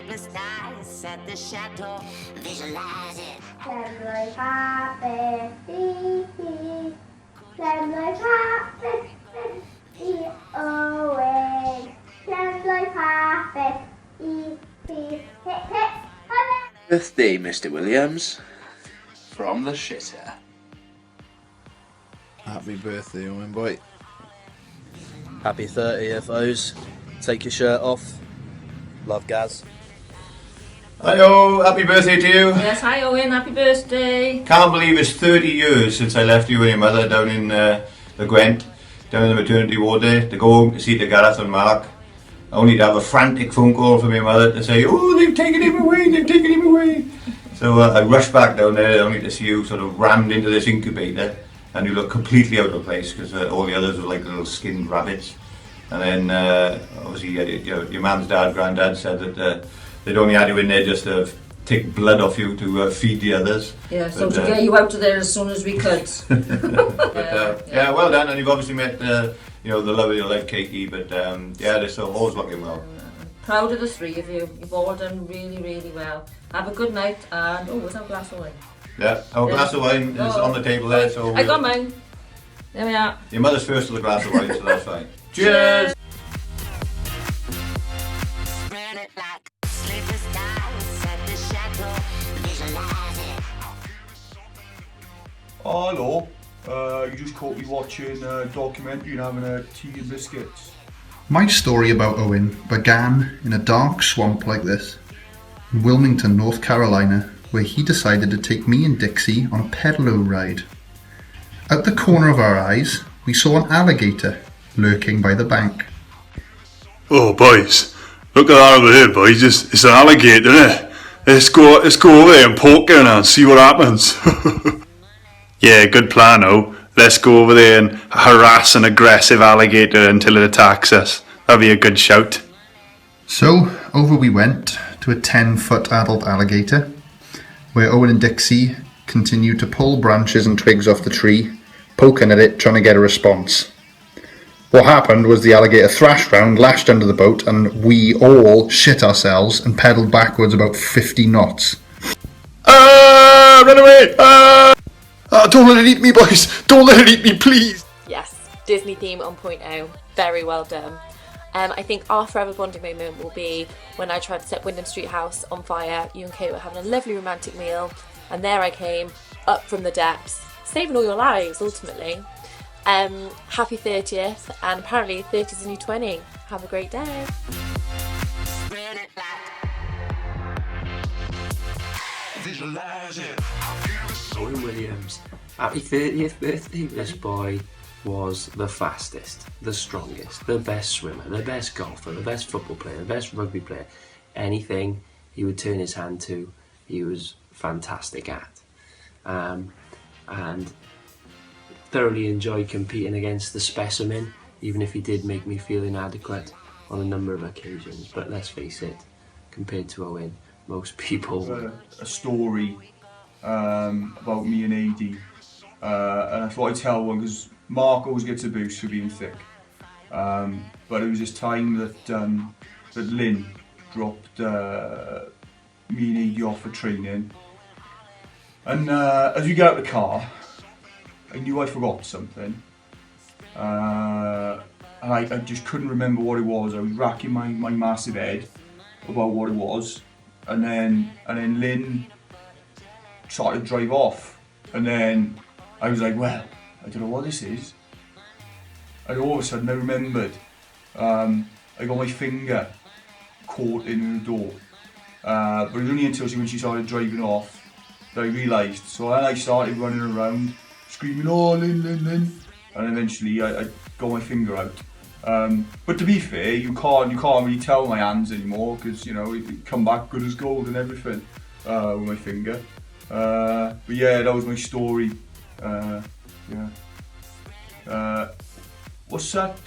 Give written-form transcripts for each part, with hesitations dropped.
sleepless nights at the chateau. Visualize it. Lemon carpet, lemon carpet, Owens. Lemon carpet, hip, hip, hip. Birthday, Mr. Williams. From the shitter. Happy birthday, Owen boy. Happy 30th, O's. Take your shirt off. Love, Gaz. Hello, happy birthday to you. Yes, hi Owen, happy birthday. Can't believe it's 30 years since I left you and your mother down in the Gwent, down in the maternity ward there, to go home to see the Gareth and Mark. Only to have a frantic phone call from your mother to say, oh, they've taken him away. So I rushed back down there only to see you sort of rammed into this incubator, and you look completely out of place because all the others were like little skinned rabbits. And then obviously your mum's dad, granddad said that they'd only had you in there just to take blood off you to feed the others. Yeah, so to get you out of there as soon as we could. Yeah, well done, and you've obviously met the love of your life, Katie. But yeah, they're so all's looking well. Proud of the three of you. You've all done really, really well. Have a good night, and where's our glass of wine? Yeah, our glass of wine is on the table there. So I got mine. There we are. Your mother's first to the glass of wine, so that's fine. Cheers. Spread it like sleepless nights at the chateau. Visualize it. Oh, hello. You just caught me watching a documentary and having a tea and biscuits. My story about Owen began in a dark swamp like this, in Wilmington, North Carolina, where he decided to take me and Dixie on a pedalo ride. Out the corner of our eyes, we saw an alligator lurking by the bank. Oh boys, look at that over there boys, it's an alligator, isn't it? Let's go over there and poke it and see what happens. Yeah, good plan, oh. Let's go over there and harass an aggressive alligator until it attacks us. That'd be a good shout. So, over we went to a 10-foot adult alligator, where Owen and Dixie continued to pull branches and twigs off the tree, poking at it, trying to get a response. What happened was the alligator thrashed round, lashed under the boat, and we all shit ourselves and pedalled backwards about 50 knots. Run away! Don't let it eat me, boys! Don't let it eat me, please! Yes, Disney theme on point out. Very well done. I think our forever bonding moment will be when I tried to set Wyndham Street House on fire. You and Kate were having a lovely romantic meal, and there I came, up from the depths, saving all your lives, ultimately. Happy 30th, and apparently 30 is a new 20. Have a great day. Spread it like. Visualize it. Owen Williams. Happy 30th birthday. This boy was the fastest, the strongest, the best swimmer, the best golfer, the best football player, the best rugby player. Anything he would turn his hand to, he was fantastic at. And thoroughly enjoyed competing against the specimen, even if he did make me feel inadequate on a number of occasions. But let's face it, compared to Owen, most people... A story about me and AD, and I thought I'd tell one because Mark always gets a boost for being thick. But it was this time that Lynn dropped me and AD off for training, and as we get out of the car, I knew I forgot something, and I just couldn't remember what it was. I was racking my massive head about what it was, and then Lynn started to drive off, and then I was like, well, I don't know what this is. And all of a sudden I remembered I got my finger caught in the door, but it was only until when she started driving off that I realised. So then I started running around screaming, oh Lynn, Lynn, Lynn, and eventually I got my finger out. But to be fair, you can't really tell my hands anymore because it come back good as gold and everything with my finger. But yeah, that was my story. Yeah. What's that?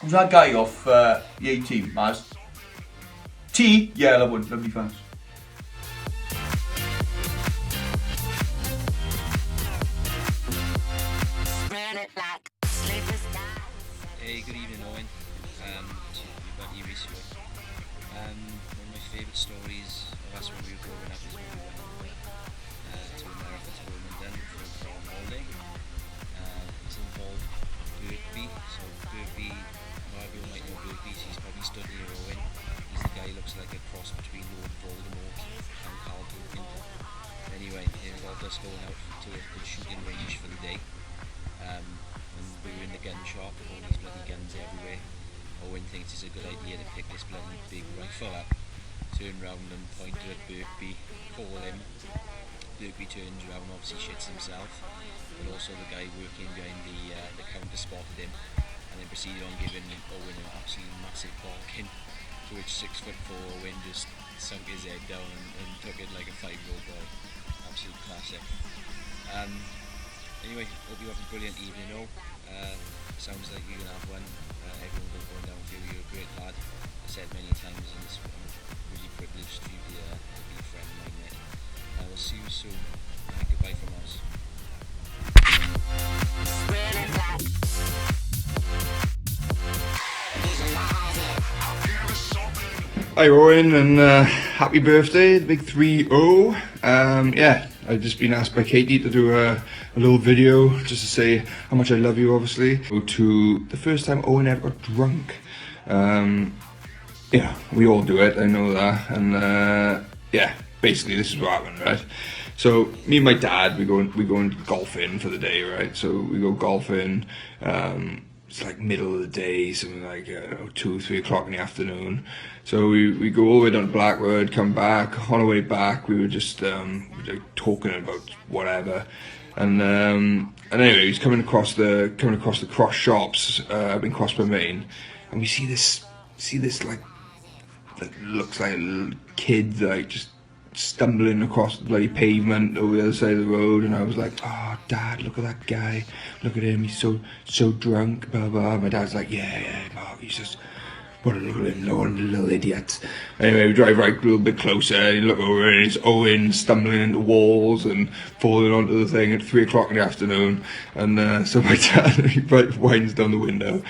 Who's that guy off the A-Team, Maz? T? Yeah, that one. Lovely fans. Spread it like sleepless nights. Hey, good evening, Owen. About you recently. One of my favourite stories of us when we were growing up is when we went over to America to Wimbledon for a holiday. It's involved Birkby. So Birkby, not everyone might know Birkby, so he's probably stood near Owen. He's the guy who looks like a cross between Lord Voldemort and Carl Pilkington. Anyway, it involved us going out to a shooting range for the day. And we were in the gun shop, all these bloody guns everywhere. Owen thinks it's a good idea to pick this bloody big rifle up, turn round and point it at Birkby, call him. Birkby turns round, obviously shits himself, but also the guy working behind the counter spotted him and then proceeded on giving Owen an absolutely massive barking, to which 6'4" Owen just sunk his head down and took it like a 5-year-old boy. Absolute classic. Anyway, hope you have a brilliant evening all. Sounds like you're going to have one. Everyone going down for you. You're a great lad. I said many times, and I'm really privileged to be a friend of mine, mate. I will see you soon. Goodbye from us. Hi Owen, and happy birthday, the big 3-0. Yeah, I've just been asked by Katie to do a little video just to say how much I love you, obviously. To the first time Owen ever got drunk. Yeah, we all do it, I know that. And yeah, basically this is what happened, right? So me and my dad, we go golfing for the day, right? So we go golfing. It's like middle of the day, something like 2, 3 o'clock in the afternoon. So we go all the way down to Blackwood, come back. On our way back, we were just like talking about whatever, and anyway, he's coming across the cross shops up in Crossbar Main, and we see this like that looks like a little kid like just stumbling across the bloody pavement over the other side of the road, and I was like, oh Dad, look at that guy, look at him, he's so drunk, blah blah. My dad's like, yeah Mark, he's just what a little idiot. Anyway, we drive right a little bit closer and you look over and it's Owen stumbling into walls and falling onto the thing at 3 o'clock in the afternoon, and so my dad, he winds down the window,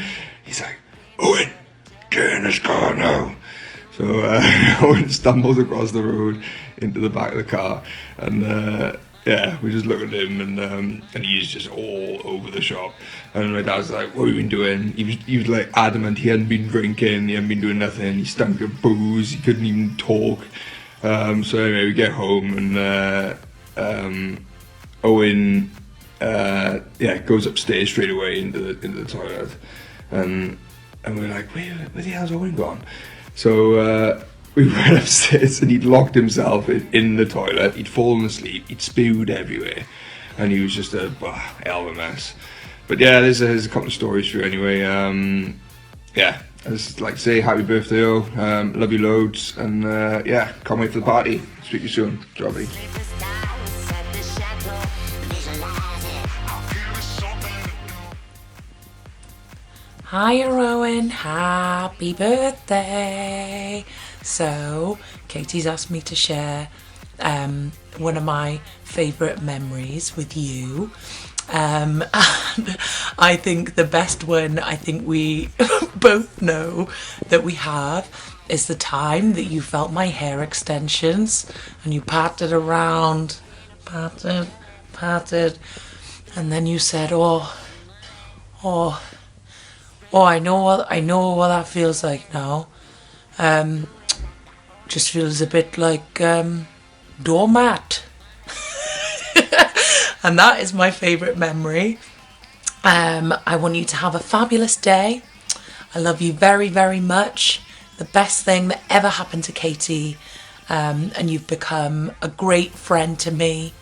he's like, Owen, get in this car now. So Owen stumbles across the road into the back of the car, and yeah, we just look at him, and he's just all over the shop. And my dad's like, what have you been doing? He was like adamant he hadn't been drinking, he hadn't been doing nothing, he stunk of booze, he couldn't even talk. So anyway, we get home, and Owen yeah, goes upstairs straight away into the toilet, and we're like, where the hell's Owen gone? So we went upstairs and he'd locked himself in the toilet, he'd fallen asleep, he'd spewed everywhere, and he was just a hell of a mess. But yeah, there's a couple of stories for you anyway. Yeah, I just like to say happy birthday, love you loads, and yeah, can't wait for the party. Speak to you soon. Ciao, buddy. Hi Rowan, happy birthday! So, Katie's asked me to share one of my favourite memories with you. And I think the best one, I think we both know that we have, is the time that you felt my hair extensions and you patted around, patted, and then you said, oh, I know what that feels like now. Just feels a bit like doormat. And that is my favourite memory. I want you to have a fabulous day. I love you very, very much. The best thing that ever happened to Katie. And you've become a great friend to me.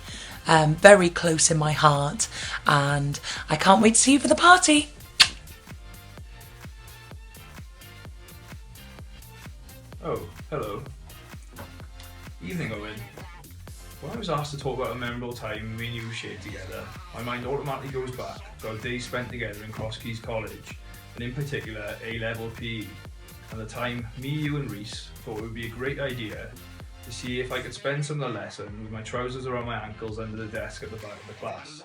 Very close in my heart. And I can't wait to see you for the party. Oh, hello. Evening, Owen. When I was asked to talk about a memorable time me and you shared together, my mind automatically goes back to our days spent together in Cross Keys College, and in particular A-level PE, and the time me, you and Reese thought it would be a great idea to see if I could spend some of the lesson with my trousers around my ankles under the desk at the back of the class.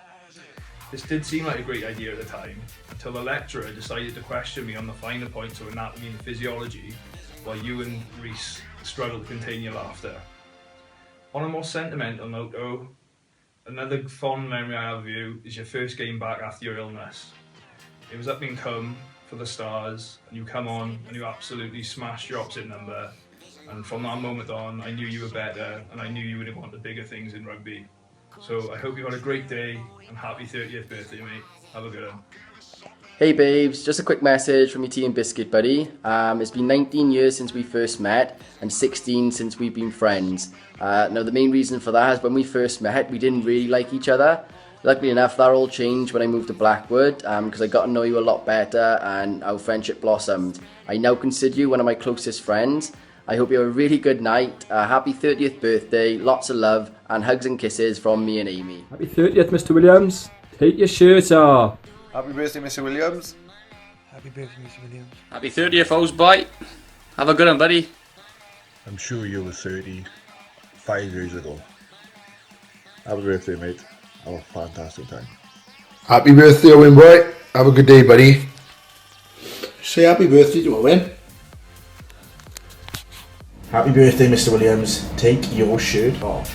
This did seem like a great idea at the time, until the lecturer decided to question me on the finer points of anatomy and physiology, while you and Reese struggled to contain your laughter. On a more sentimental note though, another fond memory I have of you is your first game back after your illness. It was up in Combe for the Stars, and you come on and you absolutely smashed your opposite number, and from that moment on I knew you were better and I knew you would have wanted bigger things in rugby. So I hope you had a great day and happy 30th birthday, mate. Have a good one. Hey babes, just a quick message from your tea and biscuit buddy. It's been 19 years since we first met and 16 since we've been friends. Now the main reason for that is when we first met we didn't really like each other. Luckily enough that all changed when I moved to Blackwood because I got to know you a lot better and our friendship blossomed. I now consider you one of my closest friends. I hope you have a really good night, happy 30th birthday, lots of love and hugs and kisses from me and Amy. Happy 30th Mr Williams, take your shirt off. Happy birthday Mr Williams. Happy birthday Mr Williams. Happy 30th O's boy. Have a good one buddy. I'm sure you were 35 years ago. Happy birthday mate, have a fantastic time. Happy birthday Owen boy, have a good day buddy. Say happy birthday to Owen. Happy birthday Mr Williams, take your shirt off.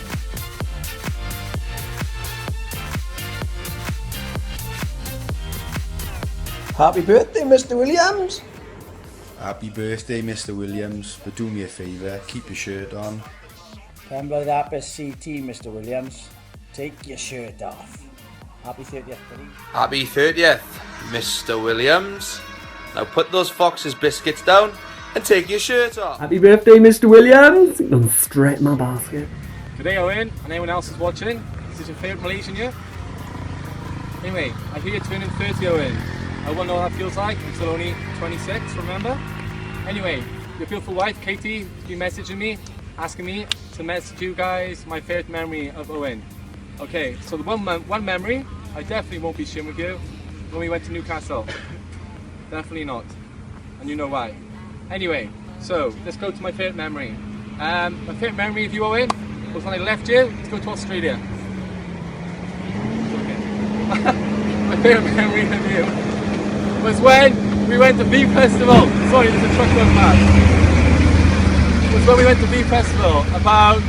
Happy birthday Mr Williams. Happy birthday Mr Williams, but do me a favour, keep your shirt on. Pembroke Apis CT Mr Williams, take your shirt off. Happy 30th buddy. Happy 30th Mr Williams. Now put those Fox's biscuits down and take your shirt off. Happy birthday Mr Williams, gone straight in my basket. Good day Owen, and anyone else is watching. This is your favourite Malaysian year. Anyway, I hear you're turning 30 Owen. I wonder what that feels like. I'm still only 26, remember? Anyway, your beautiful wife Katie has been messaging me, asking me to message you guys my favourite memory of Owen. Okay, so the one memory I definitely won't be sharing with you when we went to Newcastle. Definitely not, and you know why. Anyway, so let's go to my favourite memory. My favourite memory of you Owen was when I left you to go to Australia. Okay. My favourite memory of you was when we went to Bee Festival. Sorry, there's a truck going past. It was when we went to Bee Festival about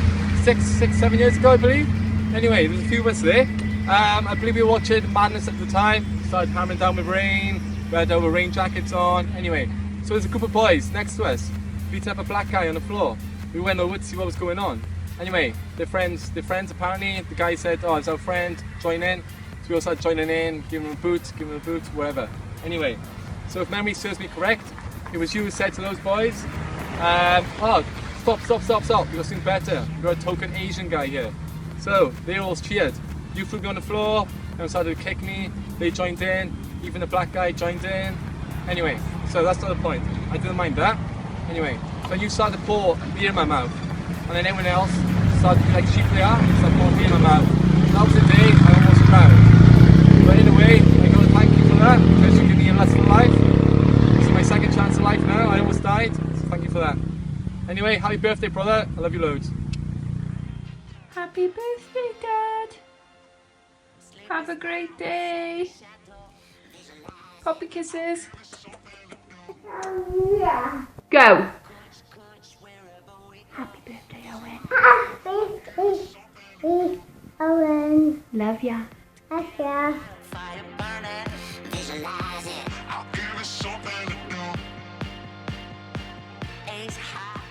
7 years ago, I believe. Anyway, there's a few of us there. I believe we were watching Madness at the time. Started hammering down with rain. We had our rain jackets on. Anyway, so there's a group of boys next to us beating up a black guy on the floor. We went over to see what was going on. Anyway, they're friends apparently. The guy said, oh, it's our friend, join in. So we all started joining in, giving him a boot, whatever. Anyway, so if memory serves me correct, it was you who said to those boys, oh, stop, you're doing better. You're a token Asian guy here. So they all cheered. You threw me on the floor, and started to kick me. They joined in, even the black guy joined in. Anyway, so that's not the point. I didn't mind that. Anyway, so you started to pour beer in my mouth, and then everyone else started to be like sheep they are, started pouring beer in my mouth. That was the day I almost drowned. But in a way, I got to thank you for that, because you gave me a lesson of life. This is my second chance of life now. I almost died, so thank you for that. Anyway, happy birthday, brother. I love you loads. Happy birthday, Dad. Have a great day. Poppy kisses. Yeah. Go. Happy birthday, Owen. Happy birthday, Owen. Love ya. Love ya. Fire burning, visualize it. I'll give it something to do. Ace high.